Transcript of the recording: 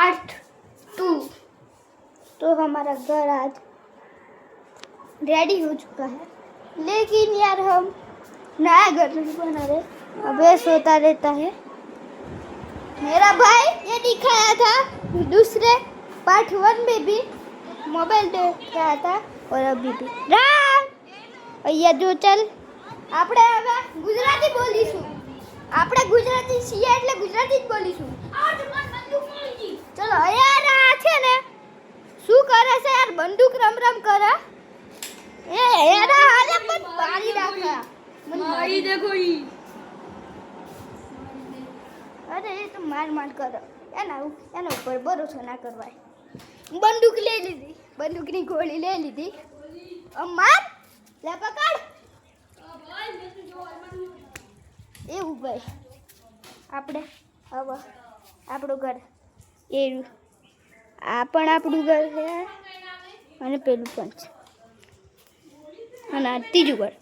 Part 2। तो हमारा घर आज रेडी हो चुका है, लेकिन यार हम नया घर नहीं बना रहे, अब सोता रहता है। मेरा भाई ये दिखाया था दूसरे पार्ट 1 में भी मोबाइल देख रहा था और अभी भी राम भैया जो चल આપણે હવે ગુજરાતી બોલીશું। આપણે ગુજરાતી છીએ એટલે ગુજરાતી જ બોલીશું। ચલો યાર આ છે ને શું કરે છે યાર? બંદૂક રમ કરે। એ યાર હાલે પણ મારી નાખા મારી દેખો ઈ। અરે એ તો માર કરે એના ઉપર ભરોસો ના કરવાય। બંદૂક લઈ લીધી, બંદૂકની ગોળી લઈ લીધી। માર લે પકડ એવું ભાઈ। આપણે હવે આપણું ઘર એ આ પણ આપણું ઘર છે અને પેલું પણ છે અને આ ત્રીજું ઘર।